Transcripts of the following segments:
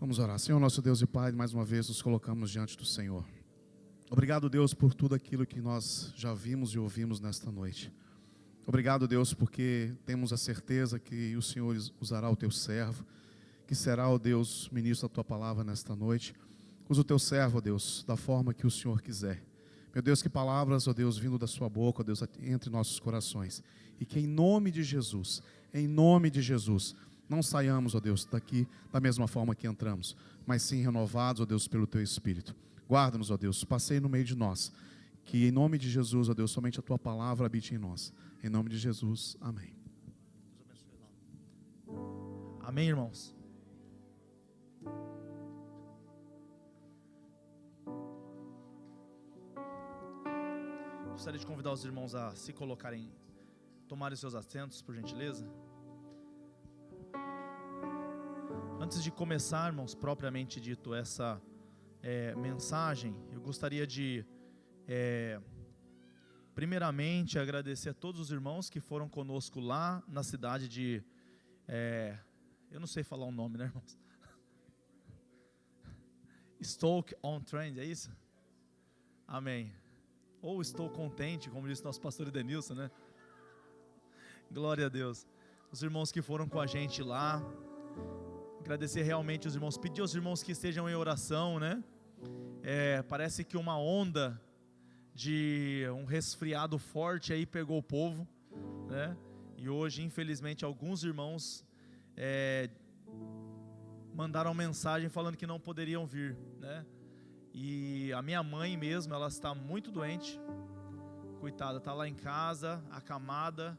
Vamos orar. Senhor, nosso Deus e Pai, mais uma vez nos colocamos diante do Senhor. Obrigado, Deus, por tudo aquilo que nós já vimos e ouvimos nesta noite. Obrigado, Deus, porque temos a certeza que o Senhor usará o Teu servo, que será, ó Deus, ministro da Tua palavra nesta noite. Usa o Teu servo, ó Deus, da forma que o Senhor quiser. Meu Deus, que palavras, ó Deus, vindo da Sua boca, ó Deus, entre nossos corações. E que em nome de Jesus, não saiamos, ó Deus, daqui da mesma forma que entramos, mas sim renovados, ó Deus, pelo Teu Espírito. Guarda-nos, ó Deus, passeie no meio de nós. Que em nome de Jesus, ó Deus, somente a Tua palavra habite em nós. Em nome de Jesus, amém. Amém, irmãos? Gostaria de convidar os irmãos a se colocarem, tomarem seus assentos, por gentileza. Antes de começar, irmãos, propriamente dito, essa mensagem, eu gostaria de, primeiramente, agradecer a todos os irmãos que foram conosco lá na cidade de, eu não sei falar o nome, né, irmãos? Stoke-on-Trent, é isso? Amém. Ou estou contente, como disse nosso pastor Edenilson, né? Glória a Deus. Os irmãos que foram com a gente lá, agradecer realmente os irmãos, pedir aos irmãos que estejam em oração, né? Parece que uma onda de um resfriado forte aí pegou o povo, né? E hoje, infelizmente, alguns irmãos mandaram mensagem falando que não poderiam vir, né? E a minha mãe mesmo, ela está muito doente, coitada, está lá em casa, acamada,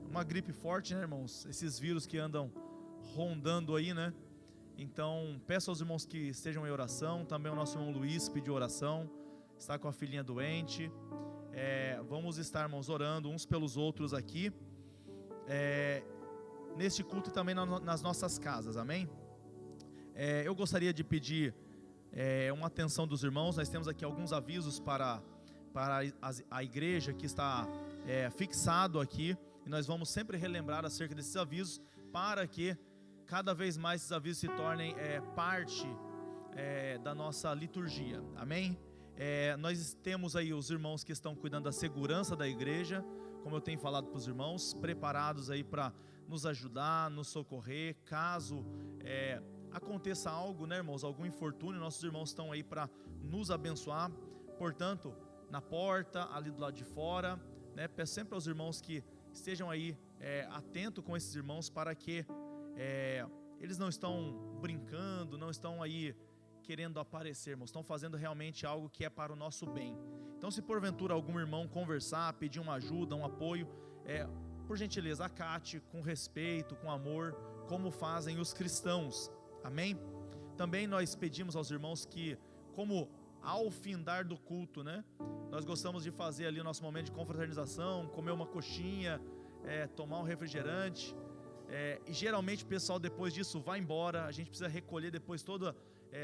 uma gripe forte, né, irmãos? Esses vírus que andam rondando aí, né? Então, peço aos irmãos que estejam em oração. Também o nosso irmão Luiz pediu oração, está com a filhinha doente. Vamos estar, irmãos, orando uns pelos outros aqui, neste culto e também nas nossas casas, amém? Eu gostaria de pedir uma atenção dos irmãos. Nós temos aqui alguns avisos para a igreja que está fixado aqui, e nós vamos sempre relembrar acerca desses avisos, para que cada vez mais esses avisos se tornem parte da nossa liturgia, amém? Nós temos aí os irmãos que estão cuidando da segurança da igreja, como eu tenho falado para os irmãos, preparados aí para nos ajudar, nos socorrer, caso aconteça algo, né, irmãos, algum infortúnio, nossos irmãos estão aí para nos abençoar. Portanto, na porta, ali do lado de fora, né, peço sempre aos irmãos que estejam aí atentos com esses irmãos, para que eles não estão brincando, não estão aí querendo aparecer, irmãos, estão fazendo realmente algo que é para o nosso bem. Então, se porventura algum irmão conversar, pedir uma ajuda, um apoio, por gentileza, acate com respeito, com amor, como fazem os cristãos, amém? Também nós pedimos aos irmãos que, como ao findar do culto, né, nós gostamos de fazer ali o nosso momento de confraternização, comer uma coxinha, tomar um refrigerante, e geralmente o pessoal depois disso vai embora. A gente precisa recolher depois todo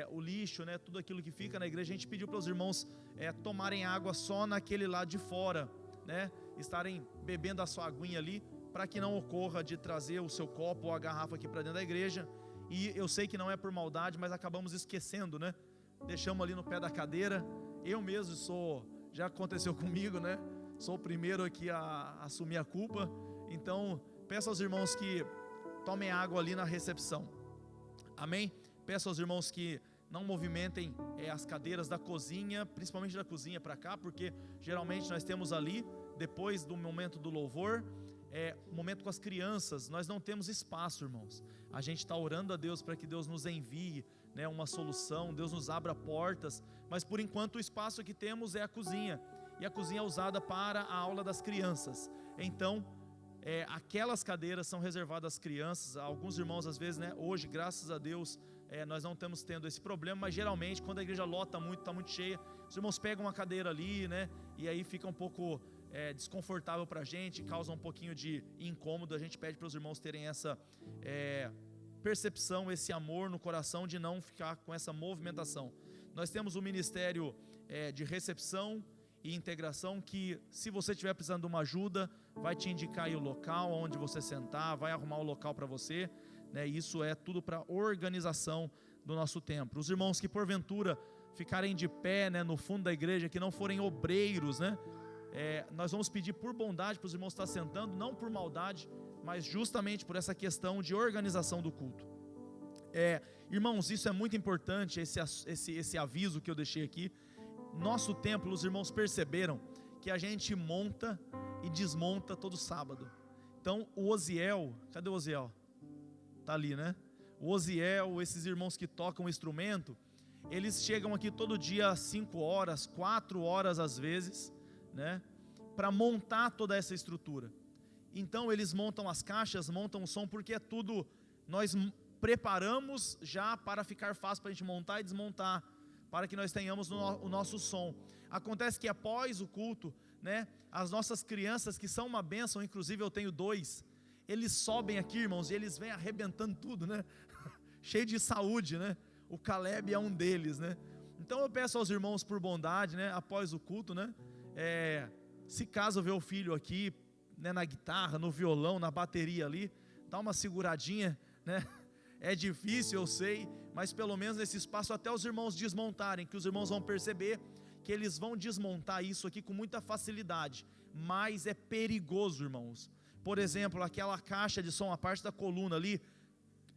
o lixo, né, tudo aquilo que fica na igreja. A gente pediu para os irmãos tomarem água só naquele lado de fora, né, estarem bebendo a sua aguinha ali, para que não ocorra de trazer o seu copo ou a garrafa aqui para dentro da igreja. E eu sei que não é por maldade, mas acabamos esquecendo, né? Deixamos ali no pé da cadeira. Eu mesmo já aconteceu comigo, né? Sou o primeiro aqui a assumir a culpa. Então, peço aos irmãos que tomem água ali na recepção, amém? Peço aos irmãos que não movimentem as cadeiras da cozinha, principalmente da cozinha para cá, porque geralmente nós temos ali, depois do momento do louvor, momento com as crianças, nós não temos espaço, irmãos. A gente está orando a Deus para que Deus nos envie, né, uma solução, Deus nos abra portas, mas por enquanto o espaço que temos é a cozinha, e a cozinha é usada para a aula das crianças. Então, aquelas cadeiras são reservadas às crianças. Alguns irmãos às vezes, né, hoje, graças a Deus, nós não estamos tendo esse problema, mas geralmente quando a igreja lota muito, está muito cheia, os irmãos pegam uma cadeira ali, né, e aí fica um pouco desconfortável para a gente, causa um pouquinho de incômodo. A gente pede para os irmãos terem essa percepção, esse amor no coração, de não ficar com essa movimentação. Nós temos o ministério de recepção e integração, que se você estiver precisando de uma ajuda, vai te indicar aí o local onde você sentar, vai arrumar o local para você. né? Isso é tudo para organização do nosso templo. Os irmãos que porventura ficarem de pé, né, no fundo da igreja, que não forem obreiros, né, nós vamos pedir por bondade para os irmãos estar sentando, não por maldade, mas justamente por essa questão de organização do culto. Irmãos, isso é muito importante, esse aviso que eu deixei aqui. Nosso templo, os irmãos perceberam que a gente monta e desmonta todo sábado. Então o Osiel, cadê o Osiel? Está ali, né? O Osiel, esses irmãos que tocam instrumento, eles chegam aqui todo dia às 5 horas, 4 horas às vezes, né, para montar toda essa estrutura. Então eles montam as caixas, montam o som, porque é tudo, nós preparamos já para ficar fácil para a gente montar e desmontar, para que nós tenhamos o nosso som. Acontece que após o culto, né, as nossas crianças, que são uma bênção, inclusive eu tenho 2, eles sobem aqui, irmãos, e eles vêm arrebentando tudo, né, cheio de saúde, né. O Caleb é um deles, né. Então eu peço aos irmãos por bondade, né, após o culto, né, se caso ver o filho aqui, né, na guitarra, no violão, na bateria ali, dá uma seguradinha, né. É difícil, eu sei, mas pelo menos nesse espaço até os irmãos desmontarem, que os irmãos vão perceber que eles vão desmontar isso aqui com muita facilidade, mas é perigoso, irmãos. Por exemplo, aquela caixa de som, a parte da coluna ali,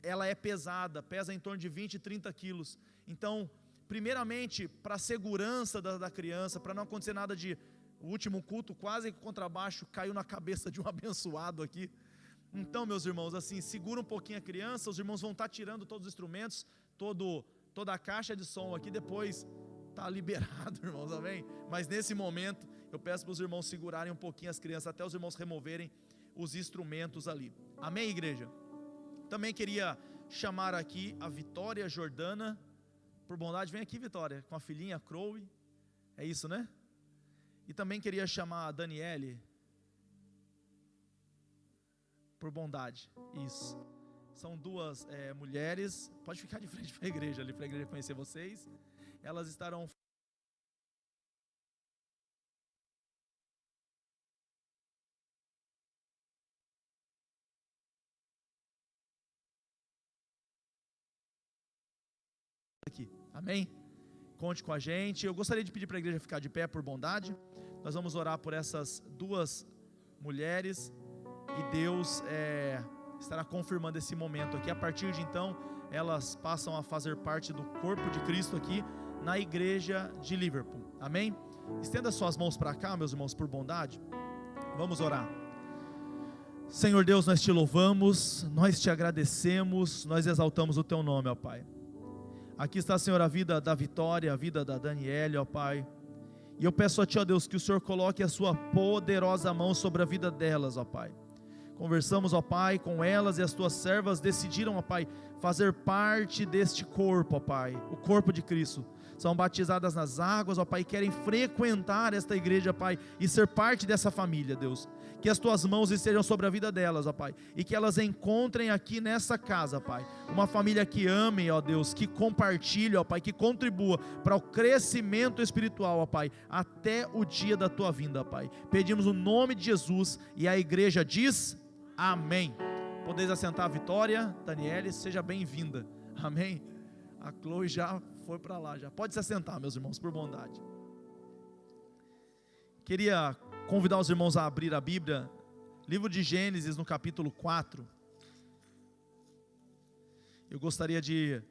ela é pesada, pesa em torno de 20, 30 quilos. Então, primeiramente, para a segurança da criança, para não acontecer nada de... O último culto, quase que o contrabaixo caiu na cabeça de um abençoado aqui. Então, meus irmãos, assim, segura um pouquinho a criança, os irmãos vão estar tirando todos os instrumentos, toda a caixa de som aqui, depois está liberado, irmãos, amém? Mas nesse momento, eu peço para os irmãos segurarem um pouquinho as crianças, até os irmãos removerem os instrumentos ali, amém, igreja? Também queria chamar aqui a Vitória Jordana, por bondade, vem aqui, Vitória, com a filhinha Crowe, é isso, né? E também queria chamar a Daniele, por bondade, isso. São 2 mulheres, pode ficar de frente para a igreja ali, para a igreja conhecer vocês. Elas estarão aqui, amém? Conte com a gente. Eu gostaria de pedir para a igreja ficar de pé por bondade. Nós vamos orar por essas 2 mulheres e Deus estará confirmando esse momento aqui. A partir de então, elas passam a fazer parte do corpo de Cristo aqui na igreja de Liverpool, amém? Estenda suas mãos para cá, meus irmãos, por bondade. Vamos orar. Senhor Deus, nós te louvamos, nós te agradecemos, nós exaltamos o teu nome, ó Pai. Aqui está, Senhor, a vida da Vitória, a vida da Daniele, ó Pai. E eu peço a Ti, ó Deus, que o Senhor coloque a sua poderosa mão sobre a vida delas, ó Pai. Conversamos, ó Pai, com elas, e as Tuas servas decidiram, ó Pai, fazer parte deste corpo, ó Pai, o corpo de Cristo. São batizadas nas águas, ó Pai, e querem frequentar esta igreja, Pai, e ser parte dessa família, Deus. Que as Tuas mãos estejam sobre a vida delas, ó Pai, e que elas encontrem aqui nessa casa, Pai, uma família que ame, ó Deus, que compartilhe, ó Pai, que contribua para o crescimento espiritual, ó Pai, até o dia da Tua vinda, Pai. Pedimos o nome de Jesus, e a igreja diz: amém. Podeis assentar, a Vitória, Daniele, seja bem-vinda, amém. A Chloe já foi para lá, já pode se assentar, meus irmãos, por bondade. Queria convidar os irmãos a abrir a Bíblia, livro de Gênesis, no capítulo 4. Eu gostaria de...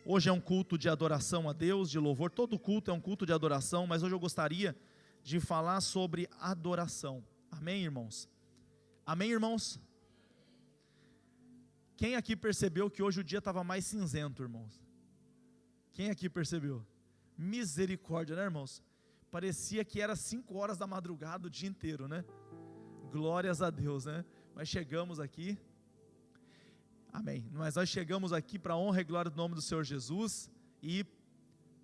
Hoje é um culto de adoração a Deus, de louvor. Todo culto é um culto de adoração, mas hoje eu gostaria de falar sobre adoração. Amém, irmãos? Amém, irmãos? Quem aqui percebeu que hoje o dia estava mais cinzento, irmãos? Quem aqui percebeu? Misericórdia, né, irmãos? Parecia que era 5 horas da madrugada o dia inteiro, né? Glórias a Deus, né? Mas chegamos aqui, amém, mas nós chegamos aqui para a honra e glória do nome do Senhor Jesus, e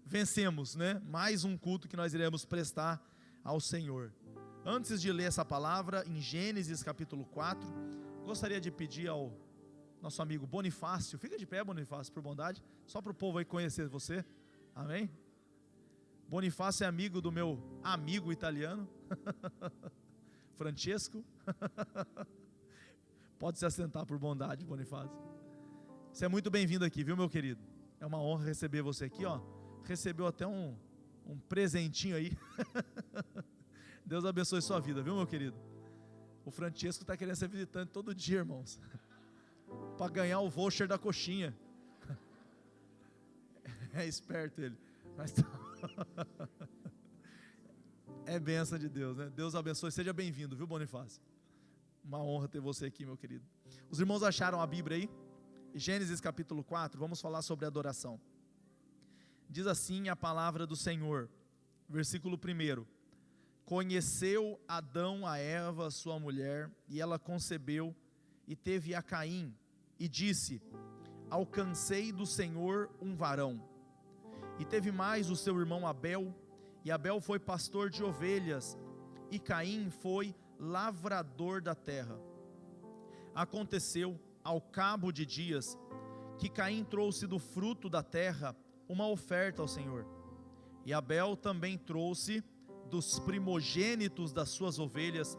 vencemos, né? Mais um culto que nós iremos prestar ao Senhor. Antes de ler essa palavra, em Gênesis capítulo 4, gostaria de pedir ao nosso amigo Bonifácio, fica de pé, Bonifácio, por bondade, só para o povo aí conhecer você, amém? Bonifácio é amigo do meu amigo italiano, Francesco, Pode se assentar por bondade, Bonifácio. Você é muito bem-vindo aqui, viu, meu querido? É uma honra receber você aqui, ó. Recebeu até um presentinho aí. Deus abençoe sua vida, viu, meu querido? O Francesco está querendo ser visitante todo dia, irmãos, para ganhar o voucher da coxinha. É esperto ele, mas é bênção de Deus, né? Deus abençoe, seja bem-vindo, viu, Bonifácio? Uma honra ter você aqui, meu querido. Os irmãos acharam a Bíblia aí? Gênesis capítulo 4, vamos falar sobre adoração. Diz assim a palavra do Senhor, versículo 1: Conheceu Adão a Eva, sua mulher, e ela concebeu e teve a Caim, e disse: alcancei do Senhor um varão. E teve mais o seu irmão Abel, e Abel foi pastor de ovelhas, e Caim foi lavrador da terra. Aconteceu, ao cabo de dias, que Caim trouxe do fruto da terra uma oferta ao Senhor, e Abel também trouxe dos primogênitos das suas ovelhas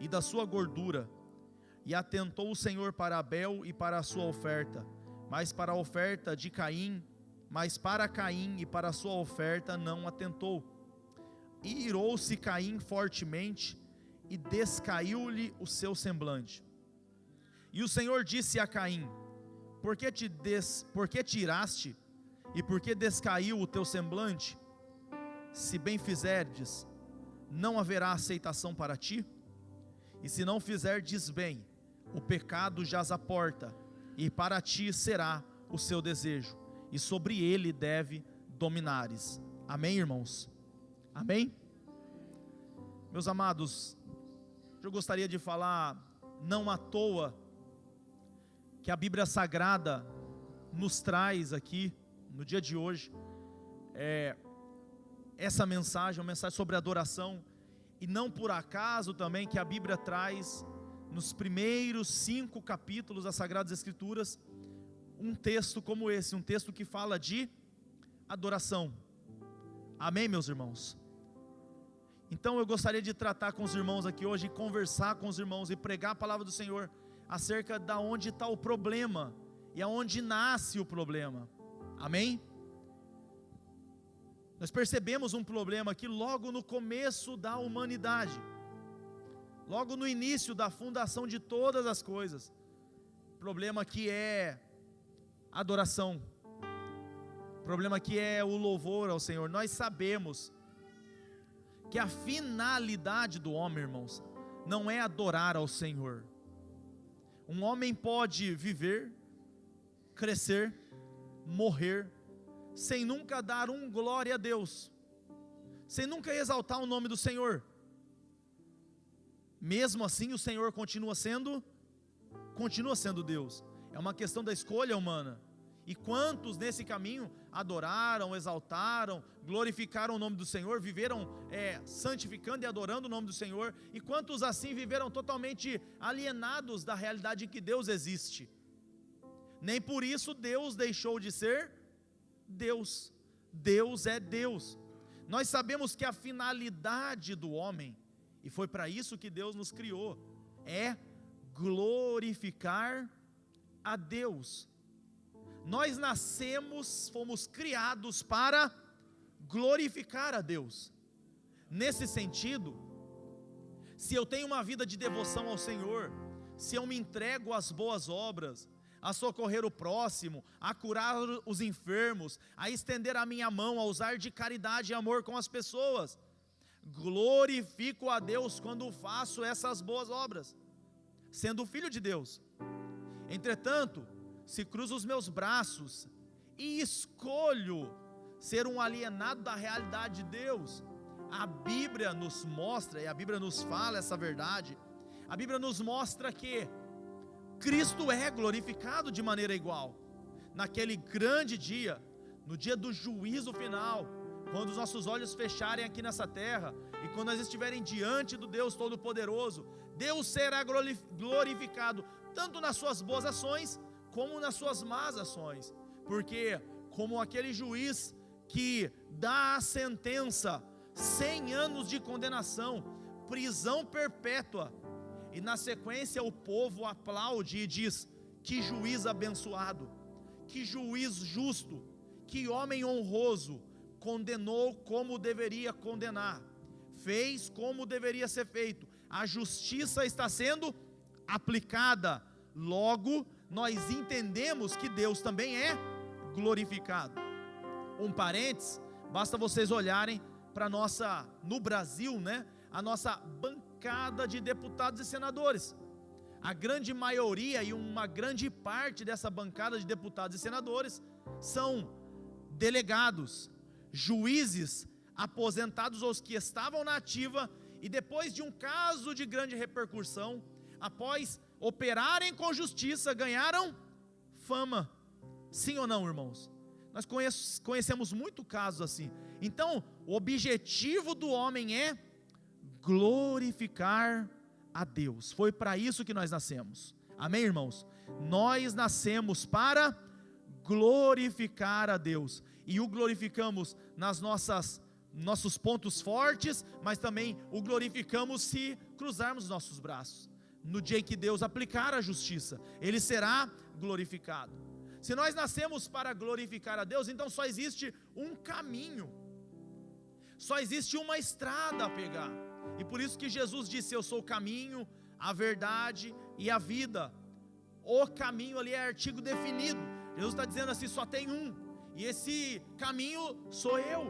e da sua gordura. E atentou o Senhor para Abel e para a sua oferta, mas para a oferta de Caim, mas para Caim e para a sua oferta não atentou. E irou-se Caim fortemente, e descaiu-lhe o seu semblante. E o Senhor disse a Caim: por que te iraste, e por que descaiu o teu semblante? Se bem fizerdes, não haverá aceitação para ti? E se não fizerdes bem, o pecado jaz à porta, e para ti será o seu desejo, e sobre ele deve dominares. Amém, irmãos? Amém? Meus amados, eu gostaria de falar, não à toa, que a Bíblia Sagrada nos traz aqui, no dia de hoje, essa mensagem, uma mensagem sobre adoração, e não por acaso também que a Bíblia traz, nos primeiros 5 capítulos das Sagradas Escrituras, um texto como esse, um texto que fala de adoração. Amém, meus irmãos? Então eu gostaria de tratar com os irmãos aqui hoje, conversar com os irmãos e pregar a palavra do Senhor, acerca da onde está o problema, e aonde nasce o problema. Amém? Nós percebemos um problema aqui logo no começo da humanidade, logo no início da fundação de todas as coisas. Problema que é adoração, problema que é o louvor ao Senhor. Nós sabemos que a finalidade do homem, irmãos, não é adorar ao Senhor. Um homem pode viver, crescer, morrer, sem nunca dar glória a Deus, sem nunca exaltar o nome do Senhor. Mesmo assim o Senhor continua sendo Deus. É uma questão da escolha humana. E quantos nesse caminho adoraram, exaltaram, glorificaram o nome do Senhor, viveram santificando e adorando o nome do Senhor, e quantos assim viveram totalmente alienados da realidade em que Deus existe. Nem por isso Deus deixou de ser Deus. Deus é Deus. Nós sabemos que a finalidade do homem, e foi para isso que Deus nos criou, é glorificar a Deus. Nós nascemos, fomos criados para glorificar a Deus. Nesse sentido, se eu tenho uma vida de devoção ao Senhor, se eu me entrego às boas obras, a socorrer o próximo, a curar os enfermos, a estender a minha mão, a usar de caridade e amor com as pessoas, glorifico a Deus quando faço essas boas obras, sendo filho de Deus. Entretanto, se cruzo os meus braços e escolho ser um alienado da realidade de Deus, a Bíblia nos mostra, e a Bíblia nos fala essa verdade, a Bíblia nos mostra que Cristo é glorificado de maneira igual. Naquele grande dia, no dia do juízo final, quando os nossos olhos fecharem aqui nessa terra, e quando nós estiverem diante do Deus Todo-Poderoso, Deus será glorificado, tanto nas suas boas ações, como nas suas más ações, porque como aquele juiz que dá a sentença, 100 anos de condenação, prisão perpétua, E na sequência o povo aplaude e diz: que juiz abençoado, que juiz justo, que homem honroso, condenou como deveria condenar, fez como deveria ser feito, a justiça está sendo aplicada. Logo, nós entendemos que Deus também é glorificado. Um parênteses, basta vocês olharem para no Brasil, né, a nossa bancada de deputados e senadores. A grande maioria e uma grande parte dessa bancada de deputados e senadores são delegados, juízes aposentados ou os que estavam na ativa, e depois de um caso de grande repercussão, após operarem com justiça, ganharam fama. Sim ou não, irmãos? Nós conhecemos muito casos assim. Então, o objetivo do homem é glorificar a Deus. Foi para isso que nós nascemos. Amém, irmãos? Nós nascemos para glorificar a Deus, e o glorificamos nas nossos pontos fortes, mas também o glorificamos se cruzarmos os nossos braços. No dia em que Deus aplicar a justiça, Ele será glorificado. Se nós nascemos para glorificar a Deus, então só existe um caminho, só existe uma estrada a pegar. E por isso que Jesus disse: eu sou o caminho, a verdade e a vida. O caminho ali é artigo definido. Jesus está dizendo assim: só tem um, e esse caminho sou eu.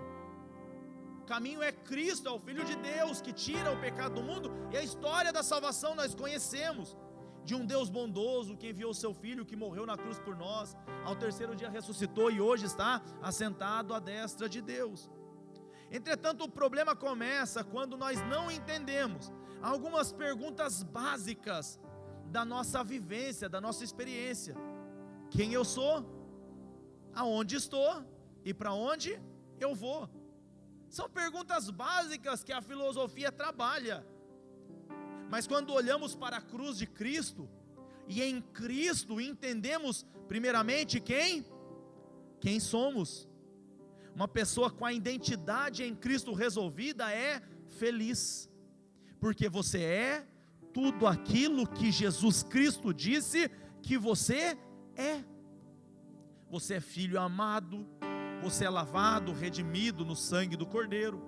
O caminho é Cristo, é o Filho de Deus que tira o pecado do mundo. E a história da salvação nós conhecemos, de um Deus bondoso que enviou o seu Filho, que morreu na cruz por nós, ao terceiro dia ressuscitou e hoje está assentado à destra de Deus. Entretanto, o problema começa quando nós não entendemos algumas perguntas básicas da nossa vivência, da nossa experiência: quem eu sou, aonde estou e para onde eu vou. São perguntas básicas que a filosofia trabalha, mas quando olhamos para a cruz de Cristo, e em Cristo entendemos primeiramente quem somos. Uma pessoa com a identidade em Cristo resolvida é feliz, porque você é tudo aquilo que Jesus Cristo disse que você é. Você é filho amado, você é lavado, redimido no sangue do Cordeiro,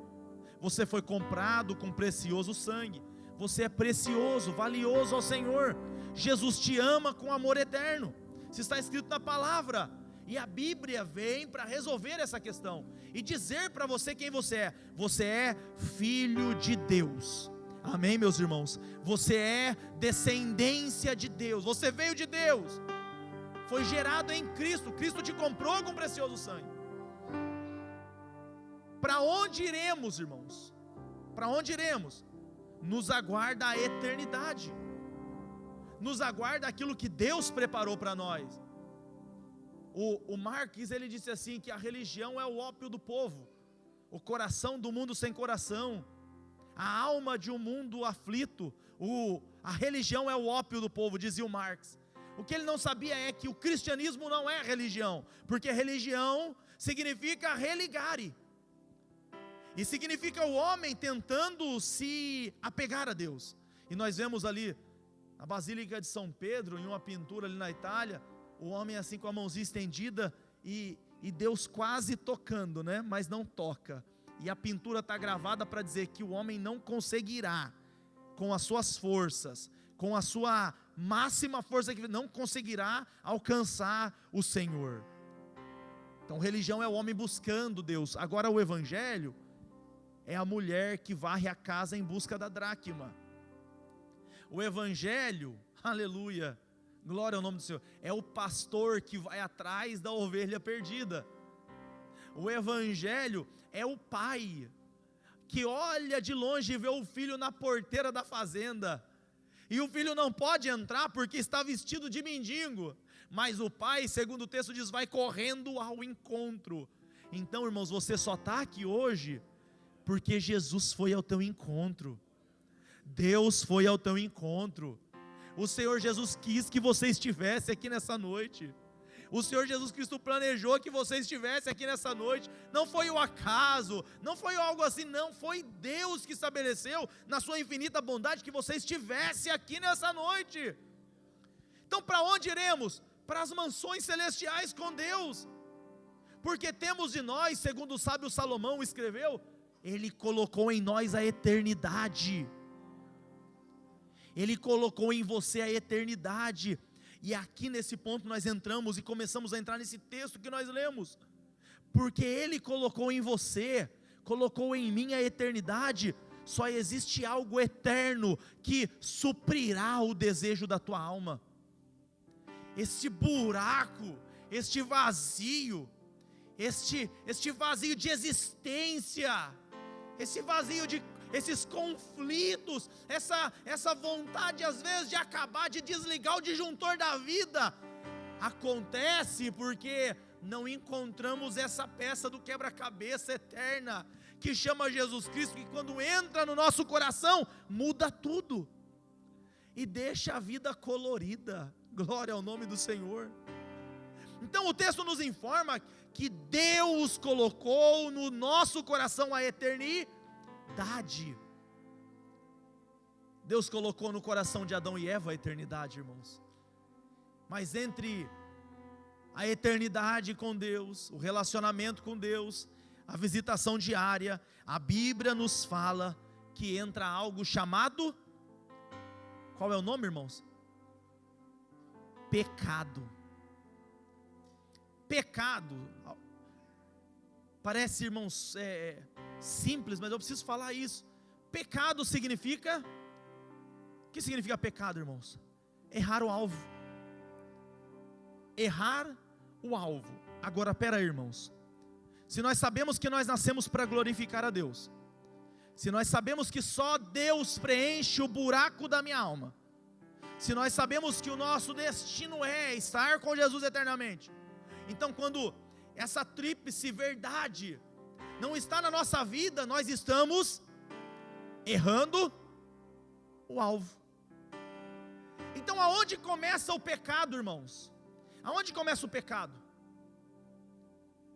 você foi comprado com precioso sangue, você é precioso, valioso ao Senhor. Jesus te ama com amor eterno, isso está escrito na palavra. E a Bíblia vem para resolver essa questão e dizer para você quem você é. Você é filho de Deus. Amém, meus irmãos? Você é descendência de Deus. Você veio de Deus. Foi gerado em Cristo. Cristo te comprou com precioso sangue. Para onde iremos, irmãos? Para onde iremos? Nos aguarda a eternidade. Nos aguarda aquilo que Deus preparou para nós. O Marx, ele disse assim, que a religião é o ópio do povo, o coração do mundo sem coração, a alma de um mundo aflito. A religião é o ópio do povo, dizia o Marx. O que ele não sabia é que o cristianismo não é religião, porque religião significa religare, e significa o homem tentando se apegar a Deus. E nós vemos ali na Basílica de São Pedro, em uma pintura ali na Itália, o homem assim com a mãozinha estendida e Deus quase tocando, né? Mas não toca. E a pintura está gravada para dizer que o homem não conseguirá, com as suas forças, com a sua máxima força, que não conseguirá alcançar o Senhor. Então religião é o homem buscando Deus. Agora o evangelho é a mulher que varre a casa em busca da dracma. O evangelho, aleluia, glória ao nome do Senhor, é o pastor que vai atrás da ovelha perdida. O evangelho é o pai que olha de longe e vê o filho na porteira da fazenda, e o filho não pode entrar porque está vestido de mendigo, mas o pai, segundo o texto diz, vai correndo ao encontro. Então, irmãos, você só está aqui hoje porque Jesus foi ao teu encontro. Deus foi ao teu encontro. O Senhor Jesus quis que você estivesse aqui nessa noite. O Senhor Jesus Cristo planejou que você estivesse aqui nessa noite. Não foi o acaso, não foi algo assim, não. Foi Deus que estabeleceu, na sua infinita bondade, que você estivesse aqui nessa noite. Então para onde iremos? Para as mansões celestiais com Deus. Porque temos de nós, segundo o sábio Salomão escreveu, Ele colocou em nós a eternidade. Ele colocou em você a eternidade. E aqui nesse ponto nós entramos e começamos a entrar nesse texto que nós lemos. Porque Ele colocou em você, colocou em mim a eternidade. Só existe algo eterno que suprirá o desejo da tua alma. Este buraco, este vazio, este vazio de existência, esses conflitos, essa vontade às vezes de acabar, de desligar o disjuntor da vida, acontece porque não encontramos essa peça do quebra-cabeça eterna, que chama Jesus Cristo, que quando entra no nosso coração, muda tudo, e deixa a vida colorida. Glória ao nome do Senhor. Então o texto nos informa que Deus colocou no nosso coração a eternidade. Deus colocou no coração de Adão e Eva a eternidade, irmãos. Mas entre a eternidade com Deus, o relacionamento com Deus, a visitação diária, a Bíblia nos fala que entra algo chamado, qual é o nome, irmãos? Pecado. Pecado, parece, irmãos, simples, mas eu preciso falar isso. Pecado significa, o que significa pecado, irmãos? Errar o alvo. Errar o alvo. Agora, pera aí, irmãos, se nós sabemos que nós nascemos para glorificar a Deus, se nós sabemos que só Deus preenche o buraco da minha alma, se nós sabemos que o nosso destino é estar com Jesus eternamente, então quando essa tríplice verdade não está na nossa vida, nós estamos errando o alvo. Então aonde começa o pecado, irmãos? Aonde começa o pecado?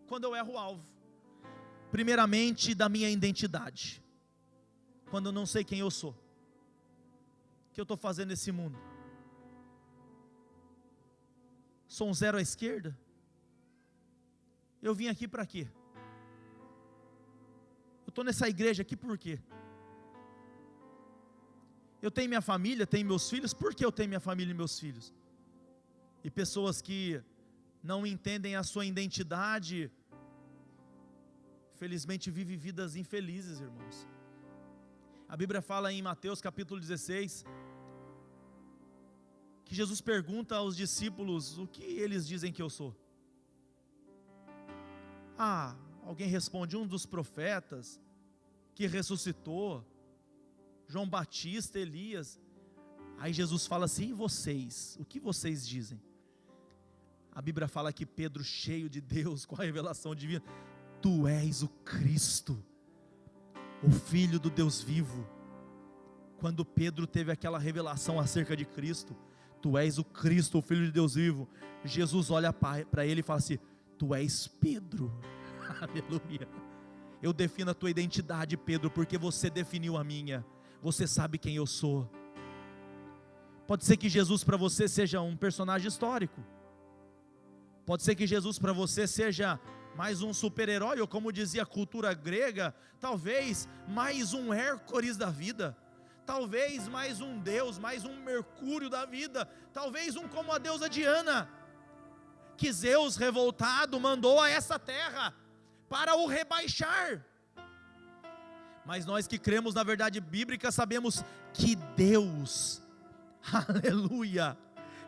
Quando eu erro o alvo. Primeiramente da minha identidade. Quando eu não sei quem eu sou. O que eu estou fazendo nesse mundo? Sou um zero à esquerda? Eu vim aqui para quê? Eu estou nessa igreja aqui por quê? Eu tenho minha família, tenho meus filhos, por que eu tenho minha família e meus filhos? E pessoas que não entendem a sua identidade, felizmente vivem vidas infelizes, irmãos. A Bíblia fala em Mateus capítulo 16, que Jesus pergunta aos discípulos, o que eles dizem que eu sou? Alguém responde, um dos profetas, que ressuscitou, João Batista, Elias. Aí Jesus fala assim, e vocês? O que vocês dizem? A Bíblia fala que Pedro, cheio de Deus, com a revelação divina, tu és o Cristo, o Filho do Deus vivo. Quando Pedro teve aquela revelação acerca de Cristo, tu és o Cristo, o Filho de Deus vivo, Jesus olha para ele e fala assim, tu és Pedro. Aleluia. Eu defino a tua identidade, Pedro, porque você definiu a minha. Você sabe quem eu sou. Pode ser que Jesus para você seja um personagem histórico. Pode ser que Jesus para você seja mais um super-herói, ou como dizia a cultura grega, talvez mais um Hércules da vida. Talvez mais um Deus, mais um Mercúrio da vida. Talvez um como a deusa Diana, que Zeus revoltado mandou a essa terra para o rebaixar. Mas nós que cremos na verdade bíblica sabemos que Deus, aleluia,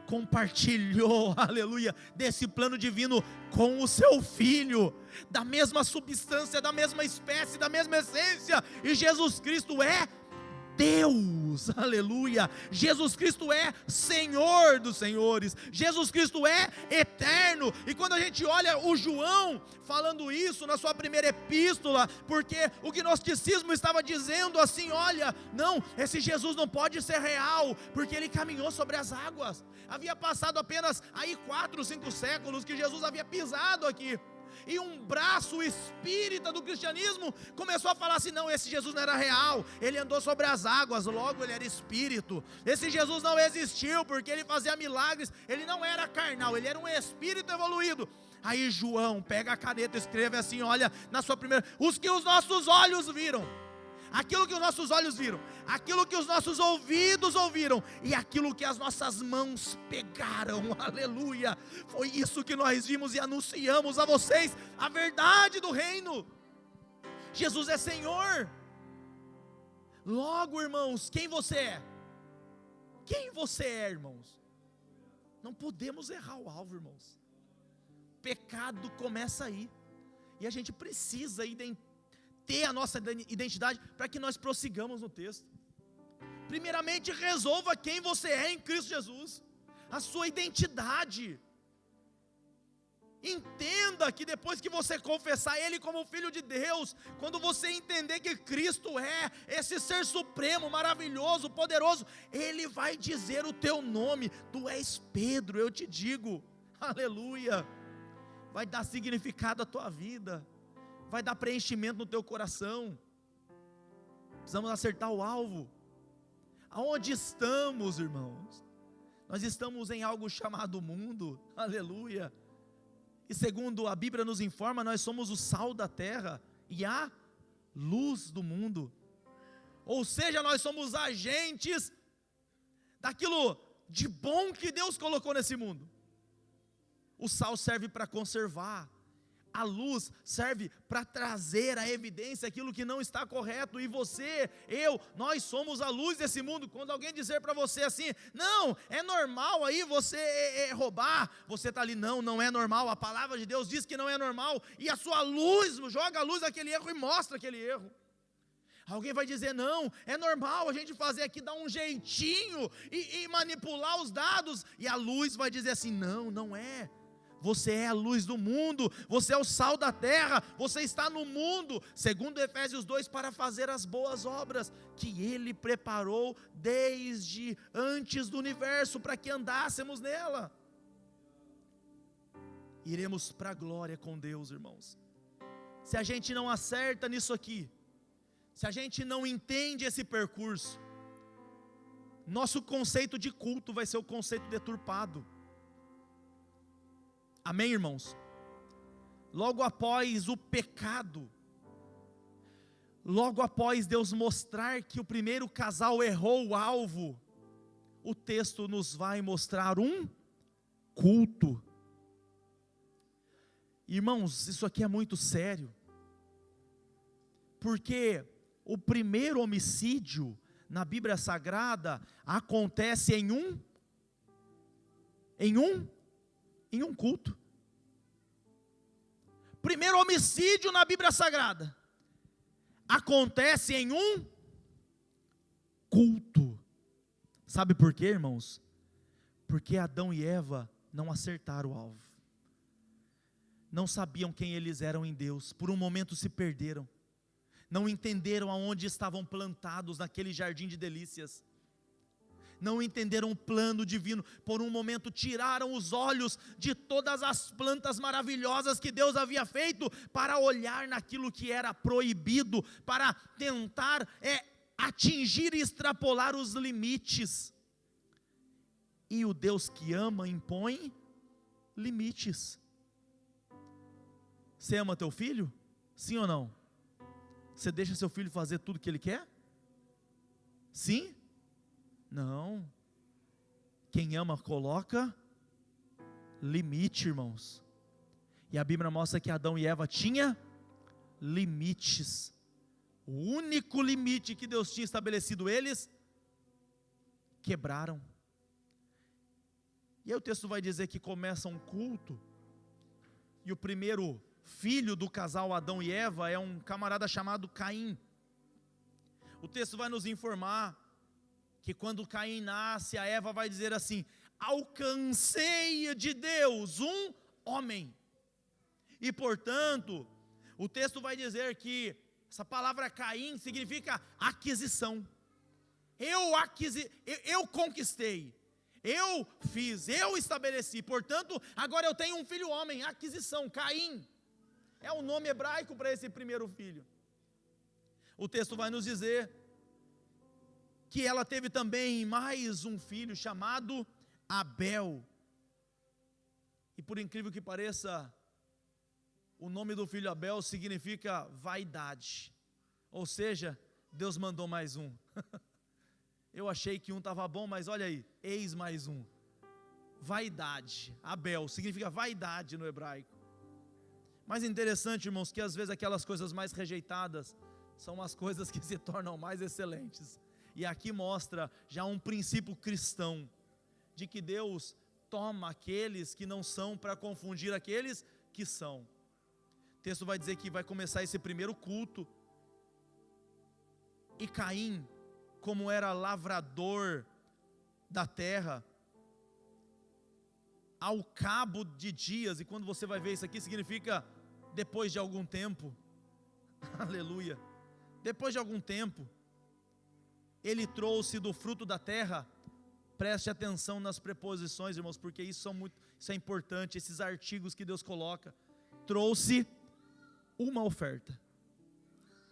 compartilhou, aleluia, desse plano divino com o seu Filho, da mesma substância, da mesma espécie, da mesma essência, e Jesus Cristo é Deus, aleluia. Jesus Cristo é Senhor dos senhores, Jesus Cristo é eterno. E quando a gente olha o João falando isso na sua primeira epístola, porque o gnosticismo estava dizendo assim: olha, não, esse Jesus não pode ser real, porque ele caminhou sobre as águas. Havia passado apenas aí 4, 5 séculos que Jesus havia pisado aqui. E um braço espírita do cristianismo começou a falar assim: não, esse Jesus não era real, ele andou sobre as águas, logo ele era espírito. Esse Jesus não existiu, porque ele fazia milagres, ele não era carnal, ele era um espírito evoluído. Aí João pega a caneta e escreve assim, olha, na sua primeira: os que os nossos olhos viram, aquilo que os nossos olhos viram, aquilo que os nossos ouvidos ouviram, e aquilo que as nossas mãos pegaram, aleluia, foi isso que nós vimos e anunciamos a vocês, a verdade do reino. Jesus é Senhor. Logo, irmãos, quem você é? Quem você é, irmãos? Não podemos errar o alvo, irmãos. Pecado começa aí, e a gente precisa ter a nossa identidade para que nós prossigamos no texto. Primeiramente, resolva quem você é em Cristo Jesus, a sua identidade. Entenda que depois que você confessar Ele como Filho de Deus, quando você entender que Cristo é esse ser supremo, maravilhoso, poderoso, Ele vai dizer o teu nome: tu és Pedro, eu te digo, aleluia. Vai dar significado à tua vida, vai dar preenchimento no teu coração. Precisamos acertar o alvo. Aonde estamos, irmãos? Nós estamos em algo chamado mundo, aleluia. E segundo a Bíblia nos informa, nós somos o sal da terra e a luz do mundo. Ou seja, nós somos agentes daquilo de bom que Deus colocou nesse mundo. O sal serve para conservar, a luz serve para trazer à evidência aquilo que não está correto. E você, nós somos a luz desse mundo. Quando alguém dizer para você assim: não, é normal aí você roubar, você está ali: não, não é normal. A palavra de Deus diz que não é normal, e a sua luz joga a luz naquele erro e mostra aquele erro. Alguém vai dizer: não, é normal a gente fazer aqui, dar um jeitinho e manipular os dados, e a luz vai dizer assim: não, não é. Você é a luz do mundo, você é o sal da terra, você está no mundo, segundo Efésios 2, para fazer as boas obras que Ele preparou desde antes do universo, para que andássemos nela. Iremos para a glória com Deus, irmãos. Se a gente não acerta nisso aqui, se a gente não entende esse percurso, nosso conceito de culto vai ser o conceito deturpado. Amém, irmãos? Logo após o pecado, logo após Deus mostrar que o primeiro casal errou o alvo, o texto nos vai mostrar um culto. Irmãos, isso aqui é muito sério, porque o primeiro homicídio na Bíblia Sagrada acontece em um culto. Primeiro homicídio na Bíblia Sagrada acontece em um culto. Sabe por quê, irmãos? Porque Adão e Eva não acertaram o alvo, não sabiam quem eles eram em Deus, por um momento se perderam, não entenderam aonde estavam plantados naquele jardim de delícias, não entenderam o plano divino, por um momento tiraram os olhos de todas as plantas maravilhosas que Deus havia feito, para olhar naquilo que era proibido, para tentar atingir e extrapolar os limites. E o Deus que ama impõe limites. Você ama teu filho? Sim ou não? Você deixa seu filho fazer tudo que ele quer? Sim? Não. Quem ama coloca limite, irmãos. E a Bíblia mostra que Adão e Eva tinham limites. O único limite que Deus tinha estabelecido, eles quebraram. E aí o texto vai dizer que começa um culto, e o primeiro filho do casal Adão e Eva é um camarada chamado Caim. O texto vai nos informar que quando Caim nasce, a Eva vai dizer assim: alcancei de Deus um homem. E portanto, o texto vai dizer que essa palavra Caim significa aquisição. Eu conquistei, eu fiz, eu estabeleci, portanto, agora eu tenho um filho homem, aquisição. Caim é o nome hebraico para esse primeiro filho. O texto vai nos dizer que ela teve também mais um filho chamado Abel. E por incrível que pareça, o nome do filho Abel significa vaidade. Ou seja, Deus mandou mais um. Eu achei que um estava bom, mas olha aí, eis mais um. Vaidade. Abel significa vaidade no hebraico. Mas interessante, irmãos, que às vezes aquelas coisas mais rejeitadas são as coisas que se tornam mais excelentes. E aqui mostra já um princípio cristão, de que Deus toma aqueles que não são para confundir aqueles que são. O texto vai dizer que vai começar esse primeiro culto, e Caim, como era lavrador da terra, ao cabo de dias, e quando você vai ver isso aqui, significa depois de algum tempo, aleluia, depois de algum tempo, ele trouxe do fruto da terra. Preste atenção nas preposições, irmãos, porque isso é importante, esses artigos que Deus coloca. Trouxe uma oferta.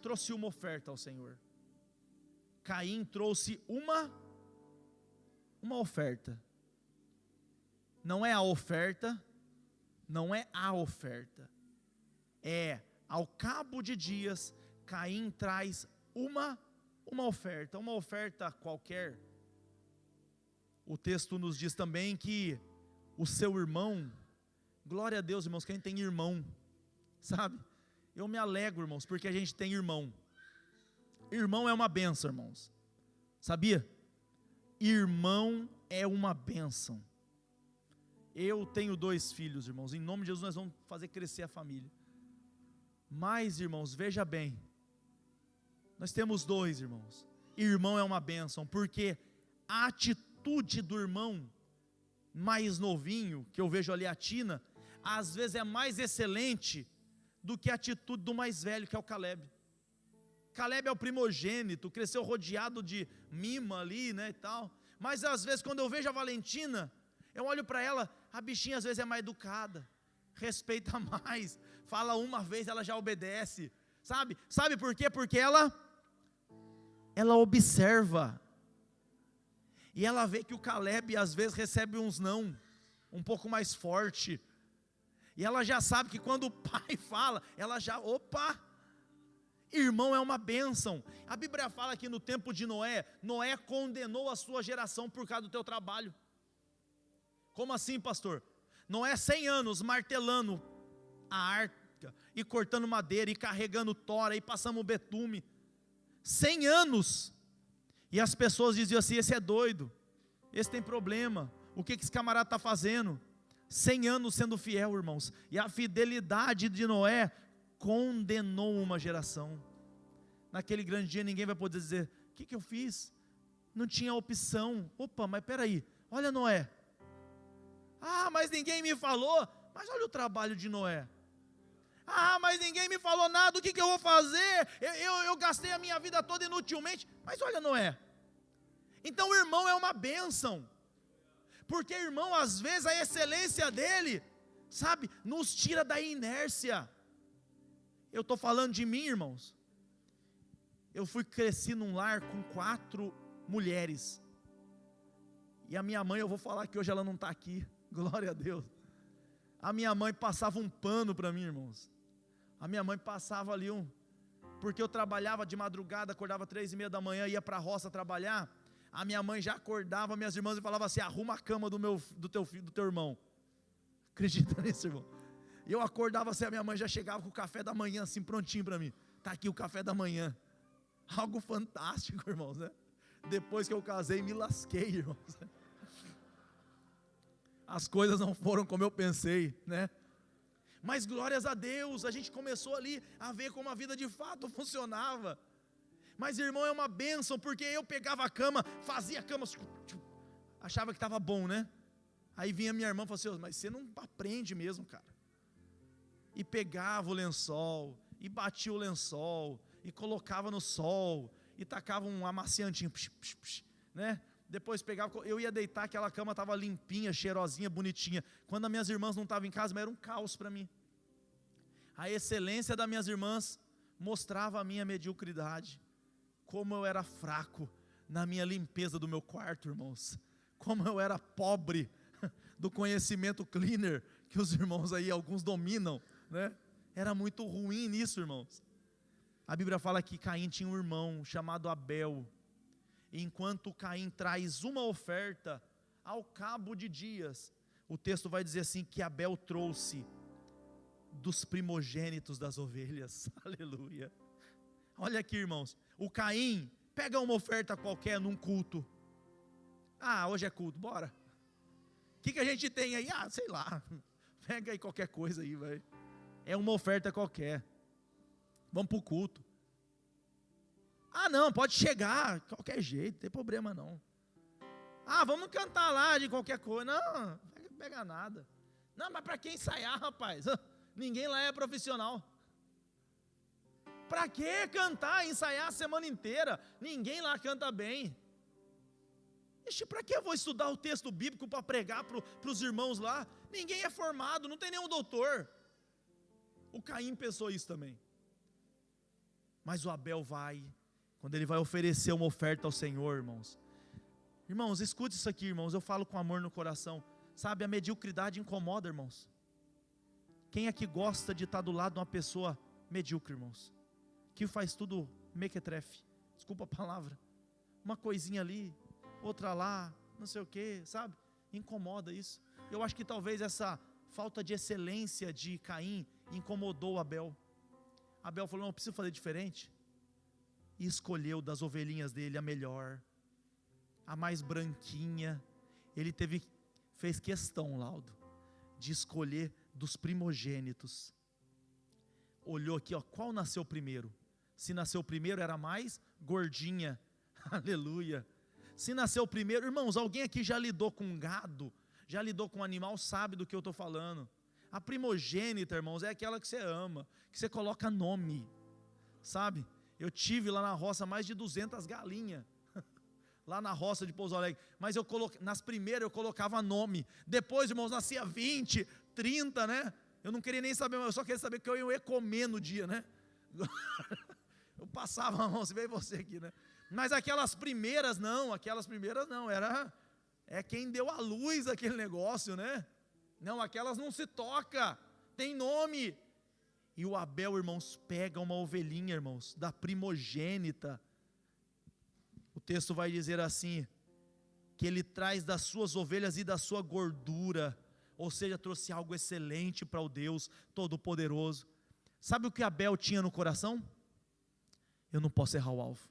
Trouxe uma oferta ao Senhor. Caim trouxe uma oferta. Não é a oferta, não é a oferta. É, ao cabo de dias, Caim traz uma oferta qualquer. O texto nos diz também que o seu irmão, glória a Deus, irmãos, que a gente tem irmão, sabe? Eu me alegro, irmãos, porque a gente tem irmão. Irmão é uma bênção, irmãos, sabia? Irmão é uma bênção. Eu tenho 2 filhos, irmãos, em nome de Jesus nós vamos fazer crescer a família. Mas, irmãos, veja bem, nós temos 2 irmãos. Irmão é uma bênção, porque a atitude do irmão mais novinho, que eu vejo ali, a Tina, às vezes é mais excelente do que a atitude do mais velho, que é o Caleb. Caleb é o primogênito, cresceu rodeado de mima ali, né, e tal. Mas às vezes quando eu vejo a Valentina, eu olho para ela, a bichinha às vezes é mais educada, respeita mais, fala uma vez, ela já obedece, sabe? Sabe por quê? Porque ela observa, e ela vê que o Caleb às vezes recebe uns não, um pouco mais forte, e ela já sabe que quando o pai fala, ela já, opa, irmão é uma bênção. A Bíblia fala que no tempo de Noé, Noé condenou a sua geração por causa do teu trabalho. Como assim, pastor? Noé 100 anos martelando a arca, e cortando madeira, e carregando tora, e passando betume, 100 anos, e as pessoas diziam assim: esse é doido, esse tem problema, o que esse camarada está fazendo? 100 anos sendo fiel, irmãos, e a fidelidade de Noé condenou uma geração. Naquele grande dia ninguém vai poder dizer: o que eu fiz? Não tinha opção. Opa, mas peraí, olha Noé, mas ninguém me falou, mas olha o trabalho de Noé. Mas ninguém me falou nada, o que eu vou fazer? Eu gastei a minha vida toda inutilmente, mas olha Noé. Então o irmão é uma bênção, porque irmão, às vezes a excelência dele, sabe, nos tira da inércia. Eu estou falando de mim, irmãos. Eu cresci num lar com 4 mulheres, e a minha mãe, eu vou falar que hoje ela não está aqui, glória a Deus. A minha mãe passava um pano para mim, irmãos. A minha mãe passava ali porque eu trabalhava de madrugada, acordava 3:30 da manhã, ia para a roça trabalhar. A minha mãe já acordava minhas irmãs e falava assim: arruma a cama do teu irmão. Acredita nisso, irmão? E eu acordava assim, a minha mãe já chegava com o café da manhã assim prontinho para mim. Está aqui o café da manhã. Algo fantástico, irmãos, né? Depois que eu casei, me lasquei, irmãos. As coisas não foram como eu pensei, né? Mas glórias a Deus, a gente começou ali a ver como a vida de fato funcionava. Mas irmão, é uma bênção, porque eu pegava a cama, fazia a cama, achava que estava bom, né? Aí vinha minha irmã e falou assim: mas você não aprende mesmo, cara. E pegava o lençol, e batia o lençol, e colocava no sol, e tacava um amaciantinho, né? Depois pegava, eu ia deitar, aquela cama estava limpinha, cheirosinha, bonitinha. Quando as minhas irmãs não estavam em casa, mas era um caos para mim. A excelência das minhas irmãs mostrava a minha mediocridade. Como eu era fraco na minha limpeza do meu quarto, irmãos. Como eu era pobre do conhecimento cleaner, que os irmãos aí, alguns dominam, né? Era muito ruim nisso, irmãos. A Bíblia fala que Caim tinha um irmão chamado Abel. E enquanto Caim traz uma oferta, ao cabo de dias, o texto vai dizer assim, que Abel trouxe dos primogênitos das ovelhas. Aleluia. Olha aqui, irmãos, o Caim pega uma oferta qualquer num culto. Ah, hoje é culto, bora. O que a gente tem aí? Ah, sei lá, pega aí qualquer coisa aí, vai. É uma oferta qualquer. Vamos para o culto. Ah, não, pode chegar, qualquer jeito, não tem problema não. Ah, vamos cantar lá de qualquer coisa. Não, não pega nada. Não, mas para que ensaiar, rapaz? Ninguém lá é profissional. Para que cantar, ensaiar a semana inteira? Ninguém lá canta bem. Para que eu vou estudar o texto bíblico para pregar para os irmãos lá? Ninguém é formado, não tem nenhum doutor. O Caim pensou isso também. Mas o Abel vai, quando ele vai oferecer uma oferta ao Senhor, irmãos. Irmãos, escute isso aqui, irmãos, eu falo com amor no coração. Sabe, a mediocridade incomoda, irmãos. Quem é que gosta de estar do lado de uma pessoa medíocre, irmãos? Que faz tudo mequetrefe, desculpa a palavra, uma coisinha ali, outra lá, não sei o que, sabe? Incomoda isso. Eu acho que talvez essa falta de excelência de Caim incomodou Abel. Abel falou: não, eu preciso fazer diferente. E escolheu das ovelhinhas dele a melhor, a mais branquinha. Ele fez questão, Laudo, de escolher dos primogênitos. Olhou aqui, ó, qual nasceu primeiro? Se nasceu primeiro, era mais gordinha. Aleluia. Se nasceu primeiro, irmãos, alguém aqui já lidou com gado, já lidou com animal, sabe do que eu estou falando. A primogênita, irmãos, é aquela que você ama, que você coloca nome, sabe? Eu tive lá na roça mais de 200 galinhas, lá na roça de Pouso Alegre, mas nas primeiras eu colocava nome, depois, irmãos, nascia 20, 30, né? Eu não queria nem saber, eu só queria saber que eu ia comer no dia, né? Eu passava a mão, se veio você aqui, né? Mas aquelas primeiras não, é quem deu a luz aquele negócio, né? Não, aquelas não se toca, tem nome. E o Abel, irmãos, pega uma ovelhinha, irmãos, da primogênita. O texto vai dizer assim, que ele traz das suas ovelhas e da sua gordura, ou seja, trouxe algo excelente para o Deus Todo-Poderoso. Sabe o que Abel tinha no coração? Eu não posso errar o alvo.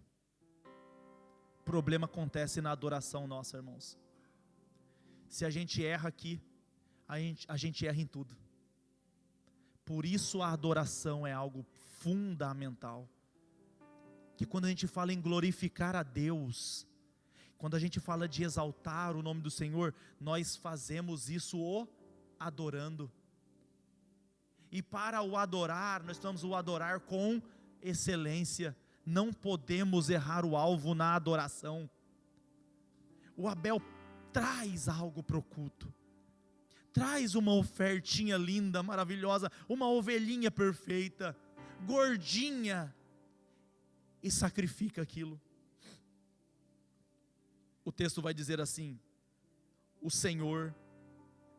O problema acontece na adoração nossa, irmãos. Se a gente erra aqui, a gente erra em tudo. Por isso a adoração é algo fundamental. Que quando a gente fala em glorificar a Deus, quando a gente fala de exaltar o nome do Senhor, nós fazemos isso o adorando. E para o adorar, nós precisamos o adorar com excelência. Não podemos errar o alvo na adoração. O Abel traz algo para o culto. Traz uma ofertinha linda, maravilhosa, uma ovelhinha perfeita, gordinha, e sacrifica aquilo. O texto vai dizer assim: o Senhor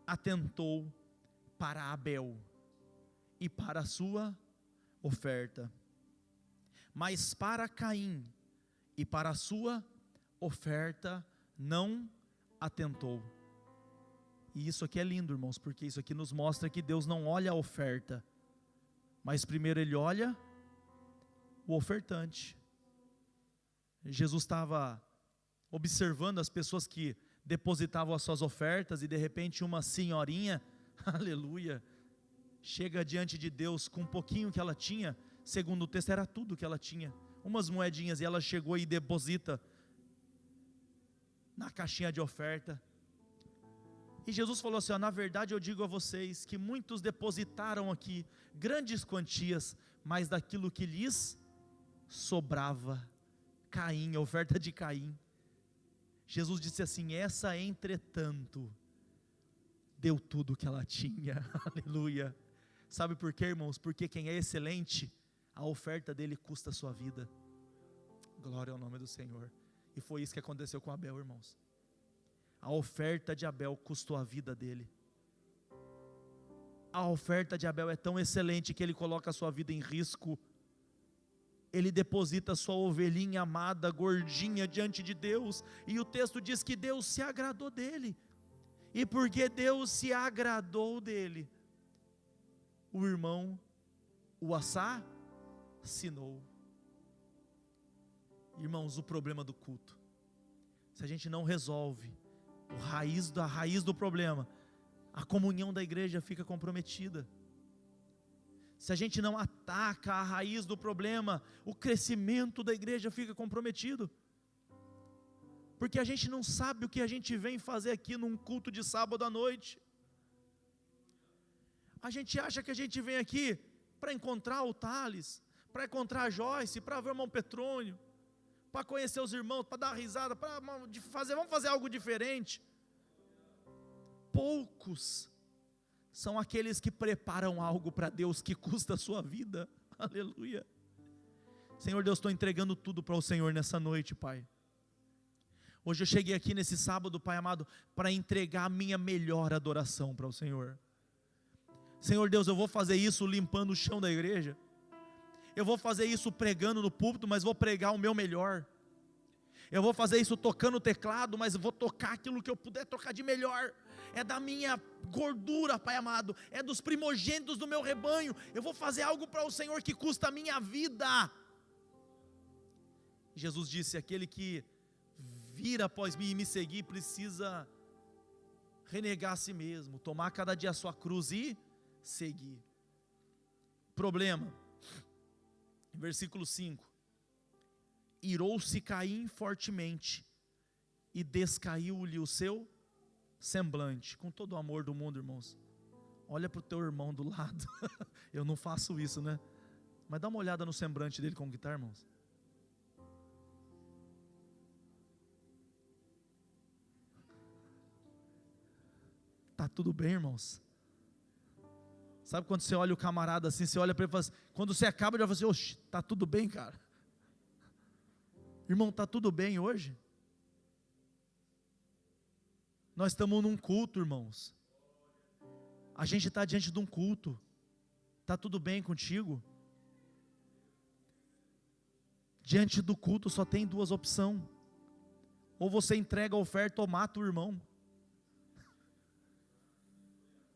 atentou para Abel e para a sua oferta, mas para Caim e para a sua oferta não atentou. E isso aqui é lindo, irmãos, porque isso aqui nos mostra que Deus não olha a oferta, mas primeiro Ele olha o ofertante. Jesus estava observando as pessoas que depositavam as suas ofertas, e de repente uma senhorinha, aleluia, chega diante de Deus com um pouquinho que ela tinha. Segundo o texto, era tudo que ela tinha, umas moedinhas, e ela chegou e deposita na caixinha de oferta. E Jesus falou assim: na verdade eu digo a vocês que muitos depositaram aqui grandes quantias, mas daquilo que lhes sobrava, Caim, a oferta de Caim. Jesus disse assim: essa entretanto deu tudo o que ela tinha. Aleluia. Sabe por quê, irmãos? Porque quem é excelente, a oferta dele custa a sua vida. Glória ao nome do Senhor. E foi isso que aconteceu com Abel, irmãos. A oferta de Abel custou a vida dele. A oferta de Abel é tão excelente que ele coloca a sua vida em risco. Ele deposita a sua ovelhinha amada, gordinha, diante de Deus, e o texto diz que Deus se agradou dele. E porque Deus se agradou dele, o irmão o assassinou. Irmãos, o problema do culto, se a gente não resolve a raiz do problema, a comunhão da igreja fica comprometida. Se a gente não ataca a raiz do problema, o crescimento da igreja fica comprometido. Porque a gente não sabe o que a gente vem fazer aqui num culto de sábado à noite. A gente acha que a gente vem aqui para encontrar o Thales, para encontrar a Joyce, para ver o irmão Petrônio, para conhecer os irmãos, para dar risada, vamos fazer algo diferente. Poucos são aqueles que preparam algo para Deus que custa a sua vida. Aleluia. Senhor Deus, estou entregando tudo para o Senhor nessa noite, Pai. Hoje eu cheguei aqui nesse sábado, Pai amado, para entregar a minha melhor adoração para o Senhor. Senhor Deus, eu vou fazer isso limpando o chão da igreja. Eu vou fazer isso pregando no púlpito, mas vou pregar o meu melhor. Eu vou fazer isso tocando o teclado, mas vou tocar aquilo que eu puder tocar de melhor. É da minha gordura, Pai amado, é dos primogênitos do meu rebanho. Eu vou fazer algo para o Senhor que custa a minha vida. Jesus disse: aquele que vir após mim e me seguir precisa renegar a si mesmo, tomar cada dia a sua cruz e seguir. Problema, versículo 5: irou-se Caim fortemente e descaiu-lhe o seu semblante. Com todo o amor do mundo, irmãos, olha para o teu irmão do lado. Eu não faço isso, né? Mas dá uma olhada no semblante dele, como que está, irmãos. Está tudo bem, irmãos? Sabe quando você olha o camarada assim, você olha para ele e fala assim, quando você acaba, já fala assim: oxe, está tudo bem, cara? Irmão, está tudo bem hoje? Nós estamos num culto, irmãos. A gente está diante de um culto. Está tudo bem contigo? Diante do culto só tem duas opções: ou você entrega a oferta ou mata o irmão.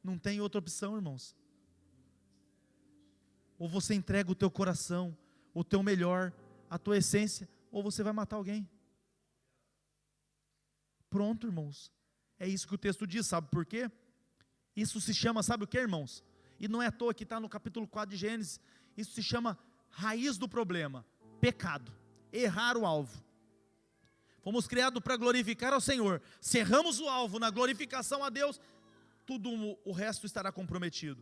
Não tem outra opção, irmãos. Ou você entrega o teu coração, o teu melhor, a tua essência, ou você vai matar alguém. Pronto, irmãos. É isso que o texto diz, sabe por quê? Isso se chama, sabe o que, irmãos? E não é à toa que está no capítulo 4 de Gênesis. Isso se chama raiz do problema: pecado, errar o alvo. Fomos criados para glorificar ao Senhor. Se erramos o alvo na glorificação a Deus, tudo o resto estará comprometido.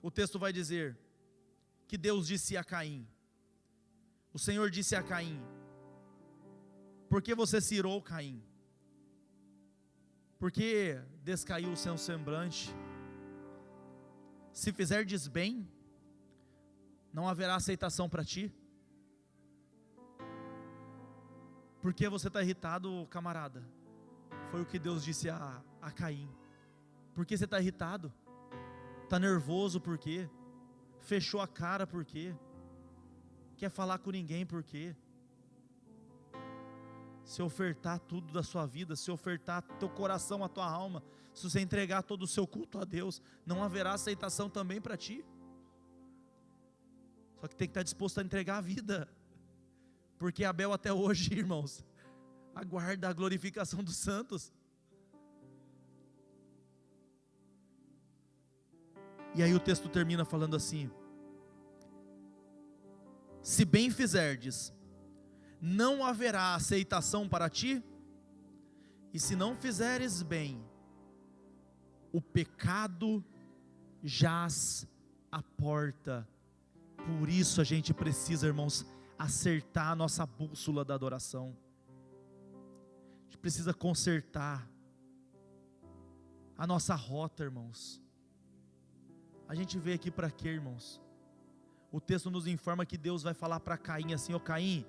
O texto vai dizer que Deus disse a Caim, o Senhor disse a Caim: por que você se irou, Caim? Porque descaiu o seu semblante. Se fizerdes bem, não haverá aceitação para ti. Por que você está irritado, camarada? Foi o que Deus disse a Caim. Por que você está irritado? Está nervoso por quê? Fechou a cara por quê? Quer falar com ninguém por quê? Se ofertar tudo da sua vida, se ofertar teu coração, a tua alma, se você entregar todo o seu culto a Deus, não haverá aceitação também para ti. Só que tem que estar disposto a entregar a vida. Porque Abel até hoje, irmãos, aguarda a glorificação dos santos. E aí o texto termina falando assim: se bem fizerdes, não haverá aceitação para ti, e se não fizeres bem, o pecado jaz à porta. Por isso a gente precisa, irmãos, acertar a nossa bússola da adoração. A gente precisa consertar a nossa rota, irmãos. A gente veio aqui para quê, irmãos? O texto nos informa que Deus vai falar para Caim assim: ó Caim,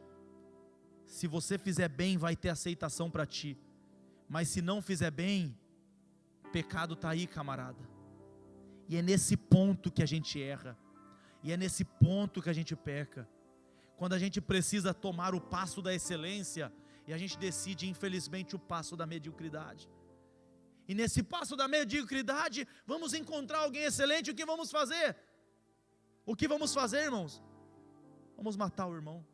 se você fizer bem, vai ter aceitação para ti, mas se não fizer bem, pecado está aí, camarada. E é nesse ponto que a gente erra, e é nesse ponto que a gente peca, quando a gente precisa tomar o passo da excelência, e a gente decide, infelizmente, o passo da mediocridade. E nesse passo da mediocridade, vamos encontrar alguém excelente, o que vamos fazer? O que vamos fazer, irmãos? Vamos matar o irmão.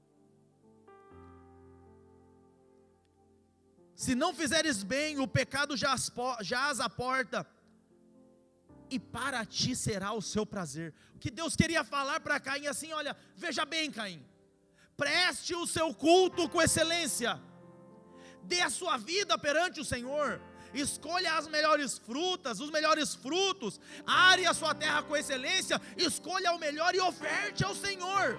Se não fizeres bem, o pecado jaz à porta, e para ti será o seu prazer. O que Deus queria falar para Caim assim: olha, veja bem, Caim, preste o seu culto com excelência, dê a sua vida perante o Senhor, escolha as melhores frutas, os melhores frutos, are a sua terra com excelência, escolha o melhor e oferte ao Senhor.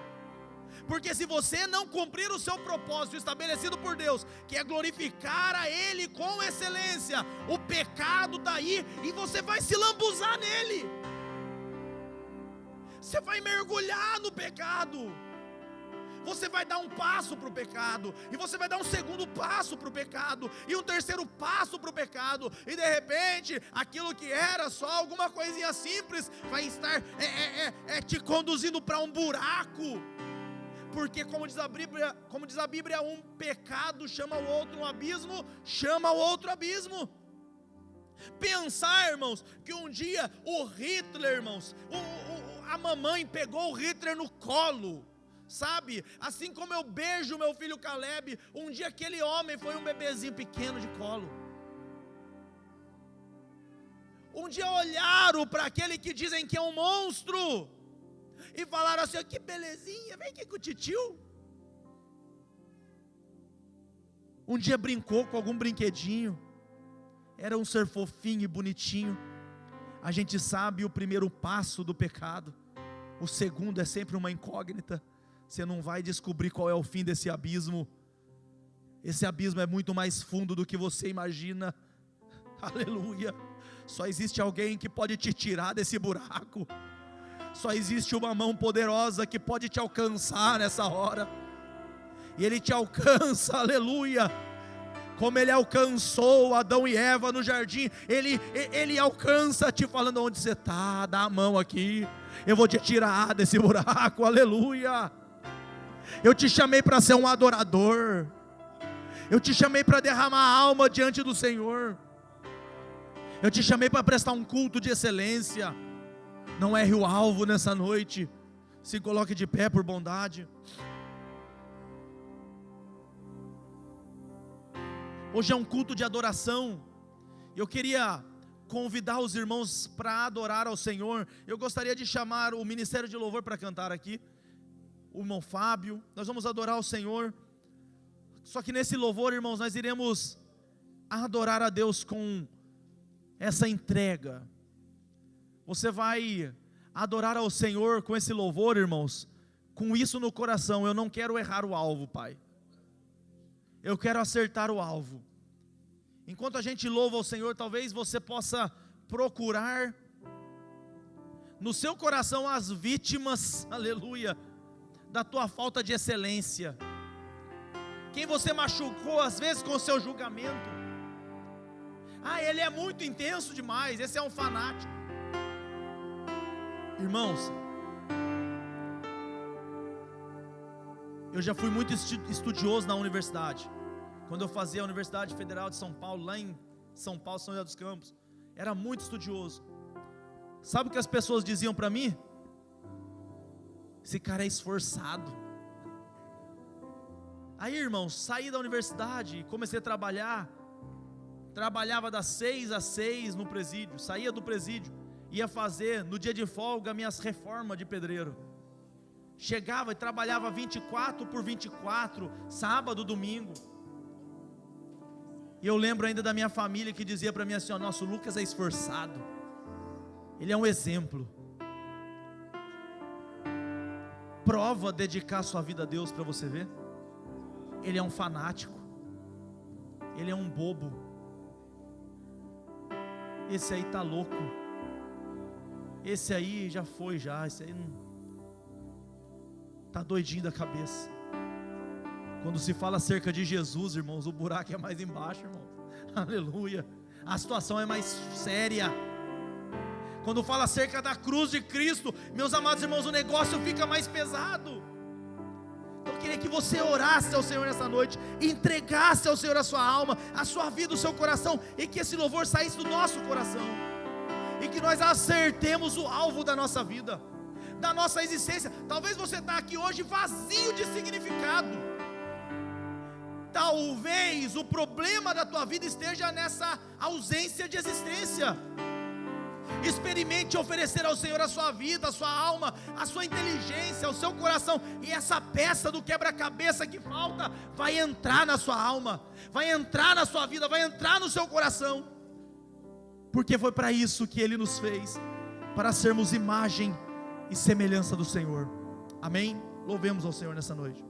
Porque se você não cumprir o seu propósito estabelecido por Deus, que é glorificar a Ele com excelência, o pecado está aí e você vai se lambuzar nele, você vai mergulhar no pecado, você vai dar um passo para o pecado, e você vai dar um segundo passo para o pecado, e um terceiro passo para o pecado, e de repente, aquilo que era só alguma coisinha simples, vai estar te conduzindo para um buraco. Porque como diz a Bíblia, um pecado chama o outro, um abismo chama o outro abismo. Pensar, irmãos, que um dia o Hitler, irmãos, a mamãe pegou o Hitler no colo, sabe? Assim como eu beijo meu filho Caleb, um dia aquele homem foi um bebezinho pequeno de colo. Um dia olharam para aquele que dizem que é um monstro e falaram assim: que belezinha, vem aqui com o titio. Um dia brincou com algum brinquedinho, era um ser fofinho e bonitinho. A gente sabe o primeiro passo do pecado, o segundo é sempre uma incógnita. Você não vai descobrir qual é o fim desse abismo. Esse abismo é muito mais fundo do que você imagina. Aleluia. Só existe alguém que pode te tirar desse buraco. Só existe uma mão poderosa que pode te alcançar nessa hora. E Ele te alcança, aleluia. Como Ele alcançou Adão e Eva no jardim, Ele alcança te falando: onde você está, dá a mão aqui, eu vou te tirar desse buraco, aleluia. Eu te chamei para ser um adorador, eu te chamei para derramar a alma diante do Senhor, eu te chamei para prestar um culto de excelência. Não erre o alvo nessa noite. Se coloque de pé por bondade. Hoje é um culto de adoração. Eu queria convidar os irmãos para adorar ao Senhor. Eu gostaria de chamar o Ministério de Louvor para cantar aqui. O irmão Fábio. Nós vamos adorar ao Senhor. Só que nesse louvor, irmãos, nós iremos adorar a Deus com essa entrega. Você vai adorar ao Senhor com esse louvor, irmãos, com isso no coração: eu não quero errar o alvo, Pai, eu quero acertar o alvo. Enquanto a gente louva ao Senhor, talvez você possa procurar no seu coração as vítimas, aleluia, da tua falta de excelência. Quem você machucou às vezes com o seu julgamento. Ele é muito intenso demais, esse é um fanático. Irmãos, eu já fui muito estudioso na universidade. Quando eu fazia a Universidade Federal de São Paulo, lá em São Paulo, São José dos Campos, era muito estudioso. Sabe o que as pessoas diziam para mim? Esse cara é esforçado. Aí, irmãos, saí da universidade, comecei a trabalhar. Trabalhava das 6 às 6 no presídio, saía do presídio, ia fazer no dia de folga minhas reformas de pedreiro. chegava e trabalhava 24/24, sábado, domingo. E eu lembro ainda da minha família que dizia para mim assim: ó, nosso Lucas é esforçado, ele é um exemplo. Prova dedicar sua vida a Deus para você ver. Ele é um fanático, ele é um bobo. Esse aí tá louco, esse aí já foi, esse aí não tá doidinho da cabeça. Quando se fala acerca de Jesus, irmãos, o buraco é mais embaixo, irmãos. Aleluia. A situação é mais séria. Quando fala acerca da cruz de Cristo, meus amados irmãos, o negócio fica mais pesado. Então eu queria que você orasse ao Senhor nessa noite, entregasse ao Senhor a sua alma, a sua vida, o seu coração, e que esse louvor saísse do nosso coração, e que nós acertemos o alvo da nossa vida, da nossa existência. Talvez você está aqui hoje vazio de significado. Talvez o problema da tua vida esteja nessa ausência de existência. Experimente oferecer ao Senhor a sua vida, a sua alma, a sua inteligência, o seu coração, e essa peça do quebra-cabeça que falta vai entrar na sua alma, vai entrar na sua vida, vai entrar no seu coração, porque foi para isso que Ele nos fez, para sermos imagem e semelhança do Senhor. Amém? Louvemos ao Senhor nessa noite.